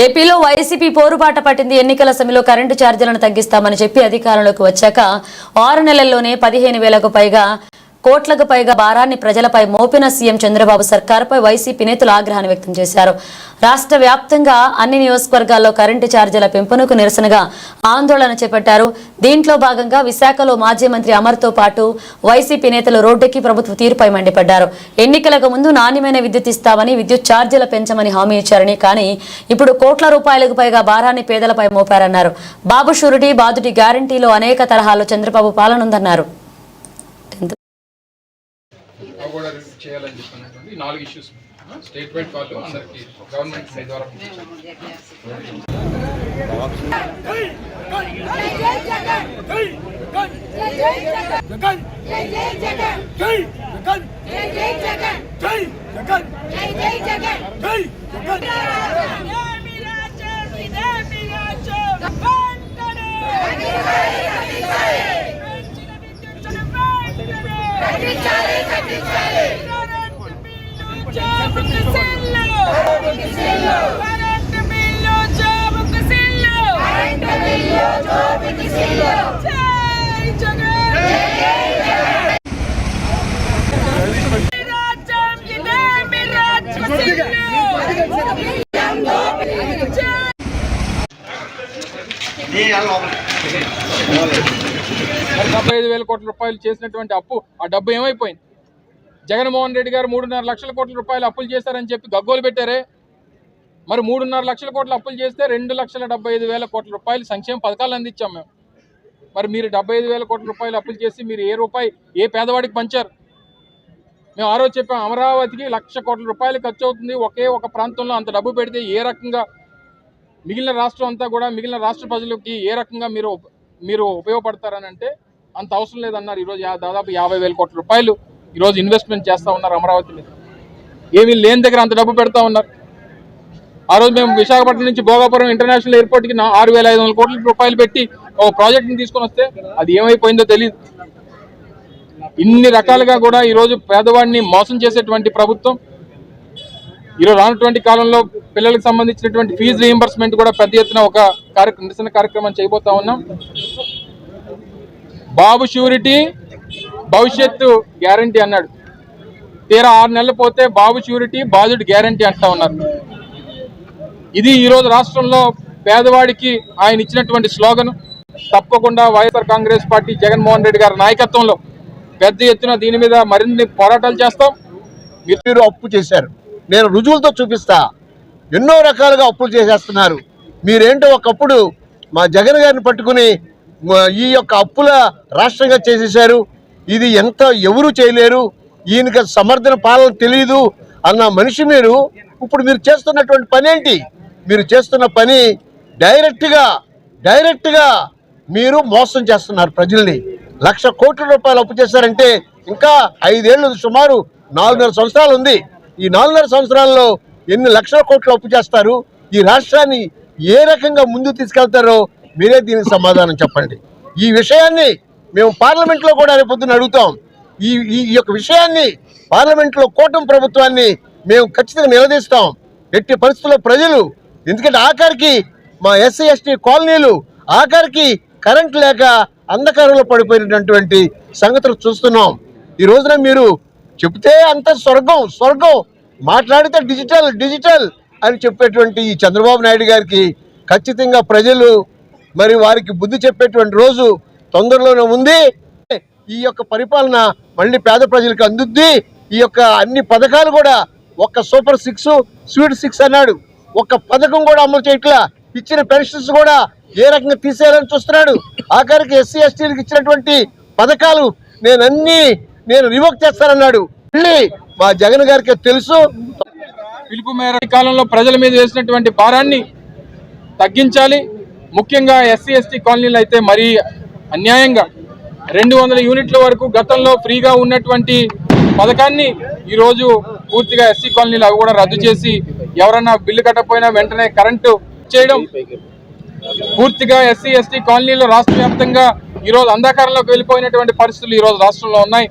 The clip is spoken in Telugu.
ఏపీలో వైసీపీ పోరుబాట పట్టింది. ఎన్నికల సమయంలో కరెంటు ఛార్జీలను తగ్గిస్తామని చెప్పి అధికారంలోకి వచ్చాక 6 నెలల్లోనే 15,000కు పైగా కోట్లకు పైగా భారాన్ని ప్రజలపై మోపిన సీఎం చంద్రబాబు సర్కారుపై వైసీపీ నేతలు ఆగ్రహాన్ని వ్యక్తం చేశారు. రాష్ట్ర వ్యాప్తంగా అన్ని నియోజకవర్గాల్లో కరెంటు ఛార్జీల పెంపునకు నిరసనగా ఆందోళన చేపట్టారు. దీంట్లో భాగంగా విశాఖలో మాజీ మంత్రి అమర్తో పాటు వైసీపీ నేతలు రోడ్డెక్కి ప్రభుత్వ తీరుపై మండిపడ్డారు. ఎన్నికలకు ముందు నాణ్యమైన విద్యుత్ ఇస్తామని, విద్యుత్ ఛార్జీల పెంచమని హామీ ఇచ్చారని, కానీ ఇప్పుడు కోట్ల రూపాయలకు పైగా భారాన్ని పేదలపై మోపారన్నారు. బాబు షూరిటీ, బాదుటి గ్యారంటీలో అనేక తరహాలో చంద్రబాబు పాలన ఉందన్నారు. చేయాలని చెప్పినటువంటి 4 ఇష్యూస్ స్టేట్మెంట్ వాళ్ళు అందరికి గవర్నమెంట్ సైడ్ ద్వారా ₹75,000 కోట్ల చేసినటువంటి అప్పు, ఆ డబ్బు ఏమైపోయింది? జగన్మోహన్ రెడ్డి గారు 3.5 లక్షల కోట్ల రూపాయలు అప్పులు చేశారని చెప్పి గగ్గోలు పెట్టారే. మరి 3.5 లక్షల కోట్ల అప్పులు చేస్తే 2,75,000 కోట్ల రూపాయలు సంక్షేమ పథకాలు అందించాం మేము. మరి మీరు 75,000 కోట్ల రూపాయలు అప్పులు చేసి మీరు ఏ రూపాయి ఏ పేదవాడికి పంచారు? మేము ఆ రోజు చెప్పాం, అమరావతికి 1,00,000 కోట్ల రూపాయలు ఖర్చు అవుతుంది. ఒకే ఒక ప్రాంతంలో అంత డబ్బు పెడితే ఏ రకంగా మిగిలిన రాష్ట్రం అంతా కూడా, మిగిలిన రాష్ట్ర ప్రజలకి ఏ రకంగా మీరు ఉపయోగపడతారని అంటే అంత అవసరం లేదన్నారు. ఈరోజు దాదాపు 50,000 కోట్ల రూపాయలు ఈరోజు ఇన్వెస్ట్మెంట్ చేస్తూ ఉన్నారు అమరావతి మీద. ఏమీ లేని దగ్గర అంత డబ్బు పెడతా ఉన్నారు. ఆ రోజు మేము విశాఖపట్నం నుంచి భోగాపురం ఇంటర్నేషనల్ ఎయిర్పోర్ట్కి 6,500 కోట్ల రూపాయలు పెట్టి ఒక ప్రాజెక్ట్ని తీసుకొని వస్తే అది ఏమైపోయిందో తెలియదు. ఇన్ని రకాలుగా కూడా ఈరోజు పేదవాడిని మోసం చేసేటువంటి ప్రభుత్వం. ఈరోజు రానటువంటి కాలంలో పిల్లలకు సంబంధించినటువంటి ఫీజు రీయింబర్స్మెంట్ కూడా పెద్ద ఎత్తున ఒక నిరసన కార్యక్రమం చేయబోతా ఉన్నాం. బాబు షూరిటీ, భవిష్యత్తు గ్యారంటీ అన్నాడు. తీరా 6 నెలలు పోతే బాబు షూరిటీ, బాదుడి గ్యారంటీ అంటా ఉన్నారు. ఇది ఈరోజు రాష్ట్రంలో పేదవాడికి ఆయన ఇచ్చినటువంటి స్లోగన్. తప్పకుండా వైఎస్ఆర్ కాంగ్రెస్ పార్టీ జగన్మోహన్ రెడ్డి గారి నాయకత్వంలో పెద్ద ఎత్తున దీని మీద మరిన్ని పోరాటాలు చేస్తాం. మీరు అప్పు చేశారు, నేను రుజువులతో చూపిస్తా. ఎన్నో రకాలుగా అప్పులు చేసేస్తున్నారు. మీరేంటో ఒకప్పుడు మా జగన్ గారిని పట్టుకుని ఈ యొక్క అప్పుల రాష్ట్రంగా చేసేశారు, ఇది ఎంత ఎవరు చేయలేరు, ఈయనకి సమర్థన పాలన తెలియదు అన్న మనిషి మీరు. ఇప్పుడు మీరు చేస్తున్నటువంటి పని ఏంటి? మీరు చేస్తున్న పని డైరెక్ట్గా మీరు మోసం చేస్తున్నారు ప్రజల్ని. 1,00,000 కోట్ల రూపాయలు అప్పు చేశారంటే ఇంకా 5 ఏళ్ళు, సుమారు 4.5 సంవత్సరాలు ఉంది. ఈ 4.5 సంవత్సరాల్లో ఎన్ని లక్షల కోట్లు అప్పు చేస్తారు? ఈ రాష్ట్రాన్ని ఏ రకంగా ముందుకు తీసుకెళ్తారో మీరే దీనికి సమాధానం చెప్పండి. ఈ విషయాన్ని మేము పార్లమెంట్లో కూడా రేపొద్దున అడుగుతాం. ఈ యొక్క విషయాన్ని పార్లమెంట్లో కూటమి ప్రభుత్వాన్ని మేము ఖచ్చితంగా నిలదీస్తాం. ఎట్టి పరిస్థితుల్లో ప్రజలు, ఎందుకంటే ఆఖరికి మా ఎస్సీ ఎస్టీ కాలనీలు ఆఖరికి కరెంట్ లేక అంధకారంలో పడిపోయినటువంటి సంగతులు చూస్తున్నాం. ఈ రోజున మీరు చెప్తే అంత స్వర్గం, మాట్లాడితే డిజిటల్ అని చెప్పేటువంటి ఈ చంద్రబాబు నాయుడు గారికి ఖచ్చితంగా ప్రజలు మరి వారికి బుద్ధి చెప్పేటువంటి రోజు తొందరలోనే ఉంది. ఈ యొక్క పరిపాలన మళ్ళీ పేద ప్రజలకు అందుద్ది. ఈ యొక్క అన్ని పథకాలు కూడా, ఒక్క సూపర్ 6, స్వీట్ 6 అన్నాడు, ఒక్క పథకం కూడా అమలు చేయట్లా. ఇచ్చిన పెన్షన్స్ కూడా ఏ రకంగా తీసేయాలని చూస్తున్నాడు. ఆఖరికి ఎస్సీ ఎస్టీలకు ఇచ్చినటువంటి పథకాలు నేను రివోక్ చేస్తానన్నాడు. మళ్ళీ మా జగన్ గారికి తెలుసు. పిలుపు మేర కాలంలో ప్రజల మీద వేసినటువంటి భారాన్ని తగ్గించాలి. ముఖ్యంగా ఎస్సీ ఎస్టీ కాలనీలు అయితే మరీ అన్యాయంగా 200 యూనిట్ల వరకు గతంలో ఫ్రీగా ఉన్నటువంటి పథకాన్ని ఈరోజు పూర్తిగా ఎస్సీ కాలనీలు అవి కూడా రద్దు చేసి ఎవరన్నా బిల్లు కట్టకపోయినా వెంటనే కరెంటు చేయడం. పూర్తిగా ఎస్సీ ఎస్టీ కాలనీలో రాష్ట్ర వ్యాప్తంగా ఈరోజు అంధకారంలోకి వెళ్ళిపోయినటువంటి పరిస్థితులు ఈరోజు రాష్ట్రంలో ఉన్నాయి.